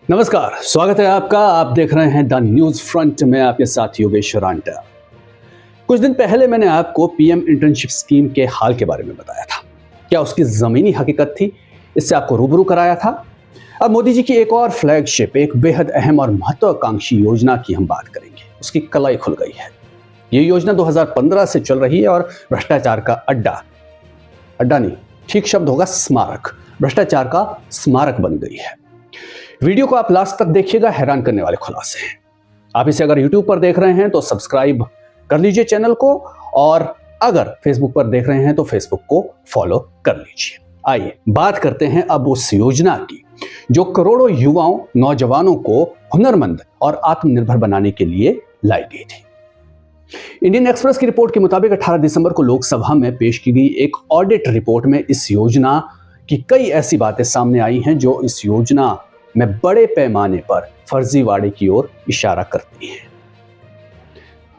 नमस्कार, स्वागत है आपका। आप देख रहे हैं द न्यूज फ्रंट में, आपके साथ योगेश रांटा। कुछ दिन पहले मैंने आपको पीएम इंटर्नशिप स्कीम के हाल के बारे में बताया था। क्या उसकी जमीनी हकीकत थी, इससे आपको रूबरू कराया था। अब मोदी जी की एक और फ्लैगशिप, एक बेहद अहम और महत्वाकांक्षी योजना की हम बात करेंगे। उसकी कलाई खुल गई है। ये योजना 2015 से चल रही है और भ्रष्टाचार का अड्डा नहीं, ठीक शब्द होगा स्मारक, भ्रष्टाचार का स्मारक बन गई है। वीडियो को आप लास्ट तक देखिएगा, हैरान करने वाले खुलासे हैं। आप इसे अगर YouTube पर देख रहे हैं तो सब्सक्राइब कर लीजिए चैनल को, और अगर फेसबुक पर देख रहे हैं तो फेसबुक को फॉलो कर लीजिए। आइए बात करते हैं अब उस योजना की जो करोड़ों युवाओं, नौजवानों को हुनरमंद और आत्मनिर्भर बनाने के लिए लाई गई थी। इंडियन एक्सप्रेस की रिपोर्ट के मुताबिक 18 दिसंबर को लोकसभा में पेश की गई एक ऑडिट रिपोर्ट में इस योजना की कई ऐसी बातें सामने आई हैं जो इस योजना में बड़े पैमाने पर फर्जीवाड़े की ओर इशारा करती है।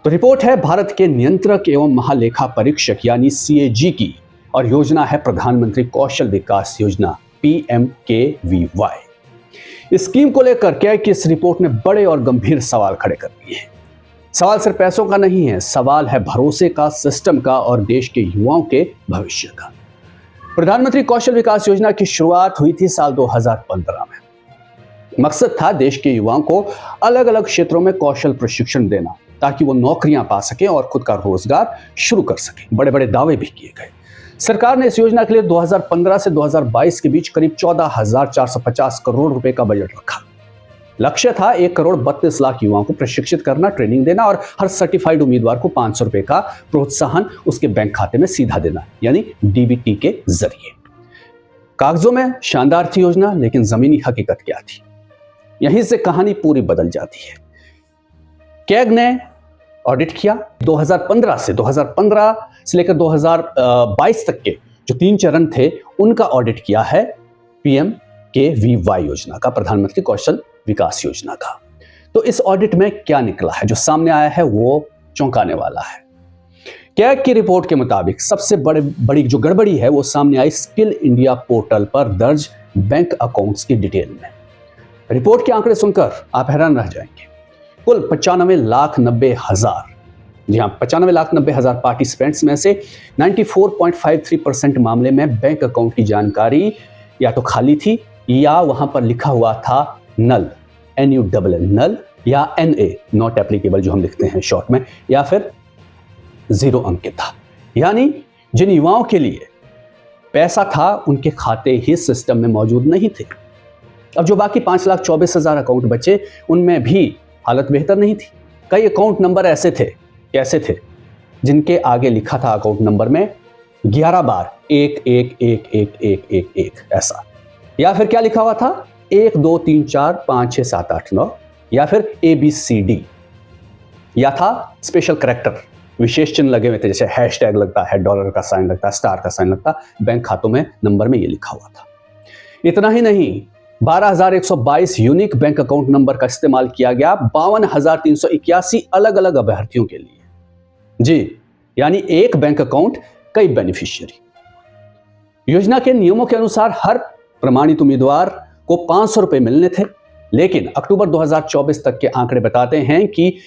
तो रिपोर्ट है भारत के नियंत्रक एवं महालेखा परीक्षक यानी सीएजी की, और योजना है प्रधानमंत्री कौशल विकास योजना PMKVY। इस स्कीम को लेकर क्या कि इस रिपोर्ट ने बड़े और गंभीर सवाल खड़े कर दिए हैं। सवाल सिर्फ पैसों का नहीं है, सवाल है भरोसे का, सिस्टम का और देश के युवाओं के भविष्य का। प्रधानमंत्री कौशल विकास योजना की शुरुआत हुई थी साल 2015 में। मकसद था देश के युवाओं को अलग अलग क्षेत्रों में कौशल प्रशिक्षण देना, ताकि वो नौकरियां पा सकें और खुद का रोजगार शुरू कर सकें। बड़े बड़े दावे भी किए गए। सरकार ने इस योजना के लिए 2015 से 2022 के बीच करीब 14,450 करोड़ रुपए का बजट रखा। लक्ष्य था 1 करोड़ 32 लाख युवाओं को प्रशिक्षित करना, ट्रेनिंग देना और हर सर्टिफाइड उम्मीदवार को 500 रुपए का प्रोत्साहन उसके बैंक खाते में सीधा देना, यानी डीबीटी के जरिए। कागजों में शानदार थी योजना, लेकिन जमीनी हकीकत क्या थी, यहीं से कहानी पूरी बदल जाती है। कैग ने ऑडिट किया 2015 से लेकर 2022 तक के जो 3 चरण थे उनका ऑडिट किया है PMKVY योजना का, प्रधानमंत्री कौशल विकास योजना का। तो इस ऑडिट में क्या निकला है, जो सामने आया है वो चौंकाने वाला है। कैग की रिपोर्ट के मुताबिक सबसे बड़ी जो गड़बड़ी है वो सामने आई स्किल इंडिया पोर्टल पर दर्ज बैंक अकाउंट्स की डिटेल में। रिपोर्ट के आंकड़े सुनकर आप हैरान रह जाएंगे। कुल 95,90,000, जी हाँ 95,90,000 पार्टिसिपेंट्स में से 94.53% मामले में बैंक अकाउंट की जानकारी या तो खाली थी या वहां पर लिखा हुआ था नल, NULL नल, या NA नॉट एप्लीकेबल जो हम लिखते हैं शॉर्ट में, या फिर 0 अंकित था। यानी जिन युवाओं के लिए पैसा था उनके खाते ही सिस्टम में मौजूद नहीं थे। अब जो बाकी 5,24,000 अकाउंट बचे उनमें भी हालत बेहतर नहीं थी। कई अकाउंट नंबर ऐसे थे, कैसे थे, जिनके आगे लिखा था अकाउंट नंबर में 11 बार 1111111 ऐसा, या फिर क्या लिखा हुआ था 1 2 3 4 5 6 7 8 9, या फिर ABCD, या था स्पेशल कैरेक्टर, विशेष चिन्ह लगे हुए थे, जैसे हैशटैग लगता है, डॉलर का साइन लगता है, स्टार का साइन लगता, बैंक खातों में नंबर में ये लिखा हुआ था। इतना ही नहीं, 12,122 यूनिक बैंक अकाउंट नंबर का इस्तेमाल किया गया 52,381 अलग अलग अभ्यर्थियों के लिए। जी, यानी एक बैंक अकाउंट कई बेनिफिशियरी। योजना के नियमों के अनुसार हर प्रमाणित उम्मीदवार को 500 रुपए मिलने थे, लेकिन अक्टूबर 2024 तक के आंकड़े बताते हैं कि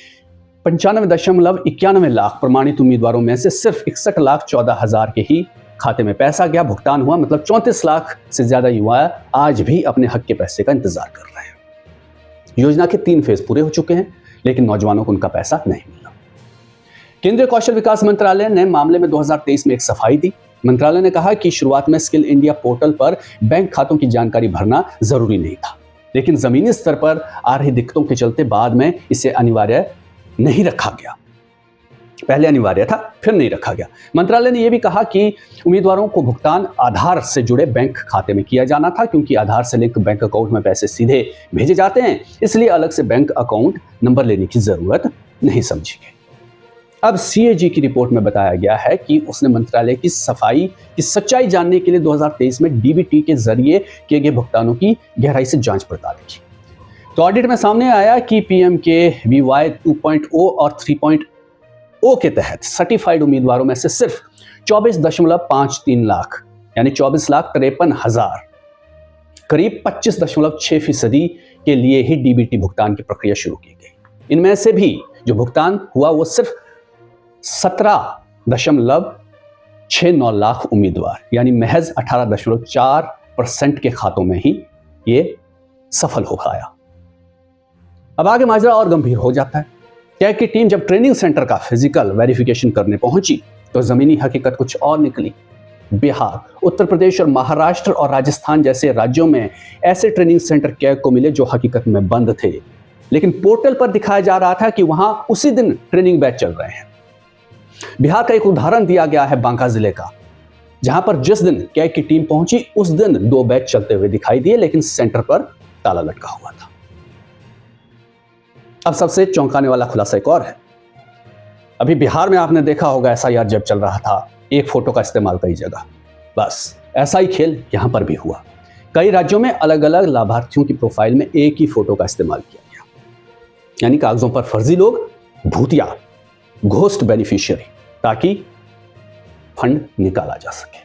95.91 लाख प्रमाणित उम्मीदवारों में से सिर्फ 61,14,000 के ही खाते में पैसा गया, भुगतान हुआ। मतलब 34 लाख से ज्यादा युवा आज भी अपने हक के पैसे का इंतजार कर रहे हैं। योजना के 3 फेज पूरे हो चुके हैं, लेकिन नौजवानों को उनका पैसा नहीं मिला। केंद्रीय कौशल विकास मंत्रालय ने मामले में 2023 में एक सफाई दी। मंत्रालय ने कहा कि शुरुआत में स्किल इंडिया पोर्टल पर बैंक खातों की जानकारी भरना जरूरी नहीं था, लेकिन जमीनी स्तर पर आ रही दिक्कतों के चलते बाद में इसे अनिवार्य नहीं रखा गया। पहले अनिवार्य था, फिर नहीं रखा गया। मंत्रालय ने यह भी कहा कि उम्मीदवारों को भुगतान आधार से जुड़े बैंक खाते में किया जाना था, क्योंकि आधार से लिंक बैंक अकाउंट में पैसे सीधे भेजे जाते हैं, इसलिए अलग से बैंक अकाउंट नंबर लेने की जरूरत नहीं समझी गई। अब सीएजी की रिपोर्ट में बताया गया है कि उसने मंत्रालय की सफाई की सच्चाई जानने के लिए 2023 में डीबीटी के जरिए किए गए भुगतानों की गहराई से जांच पड़ताल की। तो ऑडिट में सामने आया कि PMKVY 2.0 और 3.0 के तहत सर्टिफाइड उम्मीदवारों में से सिर्फ 24.53 लाख यानी 24,53,000 करीब 25.6% के लिए ही डीबीटी भुगतान की प्रक्रिया शुरू की गई। इनमें से भी जो भुगतान हुआ वो सिर्फ 17.69 लाख उम्मीदवार यानी महज 18.4% के खातों में ही ये सफल हो पाया। अब आगे माजरा और गंभीर हो जाता है। कैग की टीम जब ट्रेनिंग सेंटर का फिजिकल वेरिफिकेशन करने पहुंची तो जमीनी हकीकत कुछ और निकली। बिहार, उत्तर प्रदेश और महाराष्ट्र और राजस्थान जैसे राज्यों में ऐसे ट्रेनिंग सेंटर कैग को मिले जो हकीकत में बंद थे, लेकिन पोर्टल पर दिखाया जा रहा था कि वहां उसी दिन ट्रेनिंग बैच चल रहे हैं। बिहार का एक उदाहरण दिया गया है बांका जिले का, जहां पर जिस दिन कैग की टीम पहुंची उस दिन 2 बैच चलते हुए दिखाई दिए, लेकिन सेंटर पर ताला लटका हुआ था। अब सबसे चौंकाने वाला खुलासा एक और है। अभी बिहार में आपने देखा होगा एसआईआर जब चल रहा था, एक फोटो का इस्तेमाल कई जगह, बस ऐसा ही खेल यहां पर भी हुआ। कई राज्यों में अलग अलग लाभार्थियों की प्रोफाइल में एक ही फोटो का इस्तेमाल किया गया, यानी कागजों पर फर्जी लोग, भूतिया, घोस्ट बेनिफिशियरी, ताकि फंड निकाला जा सके।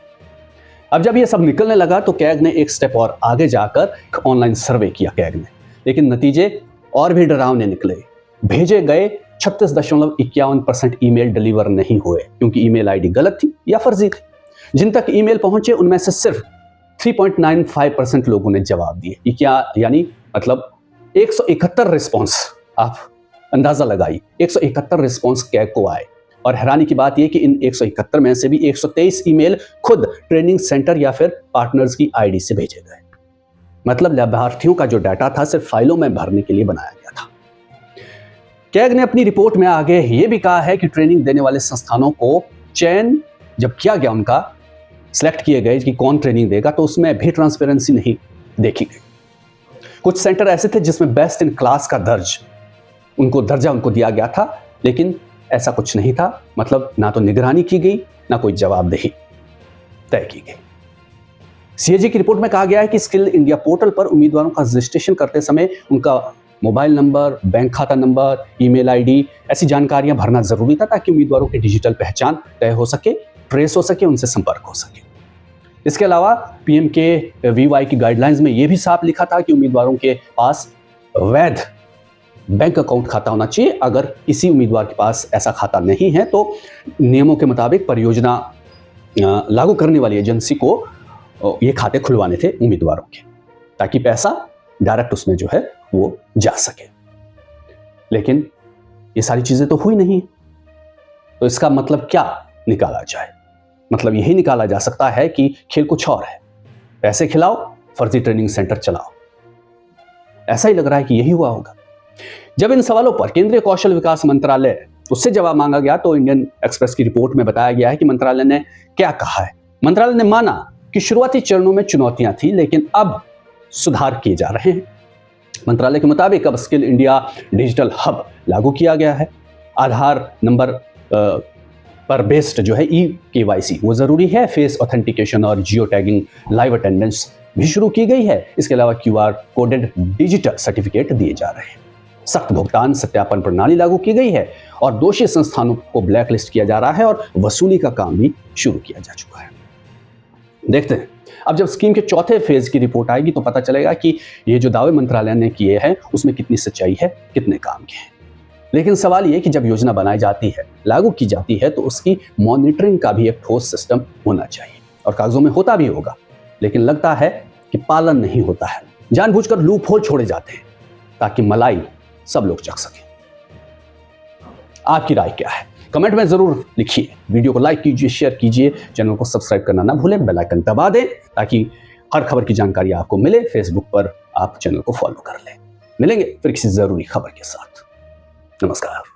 अब जब यह सब निकलने लगा तो कैग ने एक स्टेप और आगे जाकर ऑनलाइन सर्वे किया कैग ने, लेकिन नतीजे और भी डरावने निकले। भेजे गए 36.51% ईमेल डिलीवर नहीं हुए क्योंकि ईमेल आईडी गलत थी या फर्जी थी। जिन तक ईमेल पहुंचे उनमें से सिर्फ 3.95% लोगों ने जवाब दिए। ये क्या यानी मतलब 171 रिस्पॉन्स, आप अंदाजा लगाइए 171 रिस्पॉन्स कैग को आए। और हैरानी की बात यह कि इन 171 में से भी 123 ईमेल खुद ट्रेनिंग सेंटर या फिर पार्टनर्स की आईडी से भेजे गए। मतलब लाभार्थियों का जो डाटा था सिर्फ फाइलों में भरने के लिए बनाया गया था। कैग ने अपनी रिपोर्ट में आगे यह भी कहा है कि ट्रेनिंग देने वाले संस्थानों को चयन जब किया गया, उनका सिलेक्ट किए गए कि कौन ट्रेनिंग देगा, तो उसमें भी ट्रांसपेरेंसी नहीं देखी गई। कुछ सेंटर ऐसे थे जिसमें बेस्ट इन क्लास का दर्जा उनको दिया गया था, लेकिन ऐसा कुछ नहीं था। मतलब ना तो निगरानी की गई, ना कोई जवाबदेही तय की गई। सीएजी की रिपोर्ट में कहा गया है कि स्किल इंडिया पोर्टल पर उम्मीदवारों का रजिस्ट्रेशन करते समय उनका मोबाइल नंबर, बैंक खाता नंबर, ईमेल आईडी, ऐसी जानकारियां भरना जरूरी था ताकि उम्मीदवारों की डिजिटल पहचान तय हो सके, ट्रेस हो सके, उनसे संपर्क हो सके। इसके अलावा PMKVY की गाइडलाइंस में यह भी साफ लिखा था कि उम्मीदवारों के पास वैध बैंक अकाउंट खाता होना चाहिए। अगर किसी उम्मीदवार के पास ऐसा खाता नहीं है तो नियमों के मुताबिक परियोजना लागू करने वाली एजेंसी को ये खाते खुलवाने थे उम्मीदवारों के, ताकि पैसा डायरेक्ट उसमें जो है वो जा सके। लेकिन ये सारी चीजें तो हुई नहीं। तो इसका मतलब क्या निकाला जाए? मतलब यही निकाला जा सकता है कि खेल कुछ और है। पैसे खिलाओ, फर्जी ट्रेनिंग सेंटर चलाओ। ऐसा ही लग रहा है कि यही हुआ होगा। जब इन सवालों पर केंद्रीय कौशल विकास मंत्रालय उससे जवाब मांगा गया तो इंडियन एक्सप्रेस की रिपोर्ट में बताया गया है कि मंत्रालय ने क्या कहा है। मंत्रालय ने माना कि शुरुआती चरणों में चुनौतियां थी, लेकिन अब सुधार किए जा रहे हैं। मंत्रालय के मुताबिक अब स्किल इंडिया डिजिटल हब लागू किया गया है। आधार नंबर पर बेस्ड जो है eKYC वो जरूरी है। फेस ऑथेंटिकेशन और जियो टैगिंग, लाइव अटेंडेंस भी शुरू की गई है। इसके अलावा QR कोडेड डिजिटल सर्टिफिकेट दिए जा रहे हैं। सख्त भुगतान सत्यापन प्रणाली लागू की गई है और दोषी संस्थानों को ब्लैकलिस्ट किया जा रहा है और वसूली का काम भी शुरू किया जा चुका है। देखते हैं अब जब स्कीम के चौथे फेज की रिपोर्ट आएगी तो पता चलेगा कि ये जो दावे मंत्रालय ने किए हैं उसमें कितनी सच्चाई है, कितने काम के हैं। लेकिन सवाल ये कि जब योजना बनाई जाती है, लागू की जाती है, तो उसकी मॉनिटरिंग का भी एक ठोस सिस्टम होना चाहिए। और कागजों में होता भी होगा, लेकिन लगता है कि पालन नहीं होता है। जानबूझकर लूप होल छोड़े जाते हैं ताकि मलाई सब लोग चख सकें। आपकी राय क्या है? कमेंट में जरूर लिखिए। वीडियो को लाइक कीजिए, शेयर कीजिए, चैनल को सब्सक्राइब करना ना भूलें, बेल आइकन दबा दें ताकि हर खबर की जानकारी आपको मिले। फेसबुक पर आप चैनल को फॉलो कर लें। मिलेंगे फिर किसी जरूरी खबर के साथ। नमस्कार।